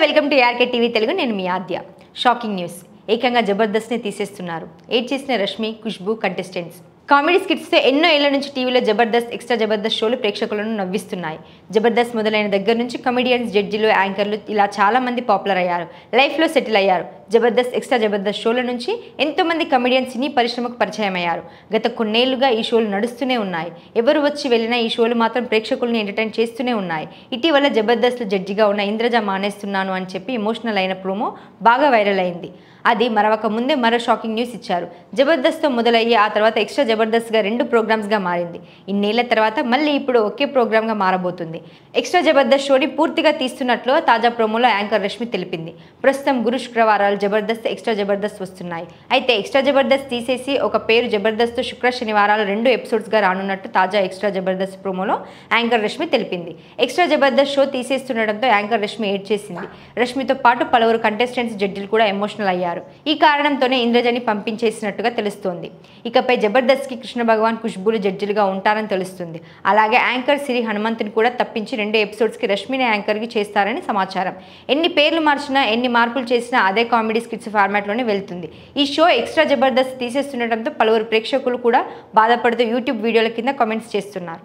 Welcome to RK TV Telugu. నేను మీ ఆద్య. Shocking news. ఏకంగా జబర్దస్త్ని తీసేస్తున్నారు. ఏడ్ చేసిన రష్మి, ఖుష్బూ కంటెస్టెంట్స్. కామెడీ స్కిట్స్తో ఎన్నో ఏళ్ల నుంచి టీవీలో జబర్దస్త్, ఎక్స్ట్రా జబర్దస్త్ షోలు ప్రేక్షకులను నవ్విస్తున్నాయి. జబర్దస్త్ మొదలైన దగ్గర నుంచి కమెడియన్స్, జడ్జిలు, యాంకర్లు ఇలా చాలా మంది పాపులర్ అయ్యారు, లైఫ్లో సెటిల్ అయ్యారు. జబర్దస్త్, ఎక్స్ట్రా జబర్దస్త్ షోల నుంచి ఎంతోమంది కమెడియన్స్ సినీ పరిశ్రమకు పరిచయం అయ్యారు. గత కొన్నేళ్లుగా ఈ షోలు నడుస్తూనే ఉన్నాయి. ఎవరు వచ్చి వెళ్ళినా ఈ షోలు మాత్రం ప్రేక్షకులను ఎంటర్టైన్ చేస్తూనే ఉన్నాయి. ఇటీవల జబర్దస్త్లో జడ్జిగా ఉన్న ఇంద్రజ మానేస్తున్నాను అని చెప్పి ఎమోషనల్ అయిన ప్రోమో బాగా వైరల్ అయింది. అది మరొక ముందే మరో షాకింగ్ న్యూస్ ఇచ్చారు. జబర్దస్త్తో మొదలయ్యి ఆ తర్వాత ఎక్స్ట్రా జబర్దస్త్గా 2 ప్రోగ్రామ్స్గా మారింది. ఇన్నేళ్ల తర్వాత మళ్ళీ ఇప్పుడు ఒకే ప్రోగ్రామ్గా మారబోతుంది. ఎక్స్ట్రా జబర్దస్త్ షోని పూర్తిగా తీస్తున్నట్లు తాజా ప్రోమోలో యాంకర్ రష్మి తెలిపింది. ప్రస్తుతం గురు శుక్రవారాలు జబర్దస్త్, ఎక్స్ట్రా జబర్దస్త్ వస్తున్నాయి. అయితే ఎక్స్ట్రా జబర్దస్త్ తీసేసి ఒక పేరు జబర్దస్త్ శుక్ర శనివారాలు 2 ఎపిసోడ్స్గా రానున్నట్టు తాజా ఎక్స్ట్రా జబర్దస్త్ ప్రోమోలో యాంకర్ రష్మి తెలిపింది. ఎక్స్ట్రా జబర్దస్త్ షో తీసేస్తుండటంతో యాంకర్ రష్మి ఏడ్ చేసింది. రష్మితో పాటు పలువురు కంటెస్టెంట్స్, జడ్జిలు కూడా ఎమోషనల్ అయ్యారు. ఈ కారణంతోనే ఇంద్రజని పంపించేసినట్టుగా తెలుస్తోంది. ఇకపై జబర్దస్త్కి కృష్ణ భగవాన్, ఖుష్బూలు జడ్జిలుగా ఉంటారని తెలుస్తుంది. అలాగే యాంకర్ సిరి హనుమంతుని కూడా తప్పించి 2 ఎపిసోడ్స్కి రష్మిని యాంకర్కి చేస్తారని సమాచారం. ఎన్ని పేర్లు మార్చినా, ఎన్ని మార్పులు చేసినా అదే కామెడీ స్కిట్స్ ఫార్మాట్లోనే వెళ్తుంది. ఈ షో ఎక్స్ట్రా జబర్దస్త్ తీసేస్తుండటంతో పలువురు ప్రేక్షకులు కూడా బాధపడుతూ యూట్యూబ్ వీడియోల కింద కామెంట్స్ చేస్తున్నారు.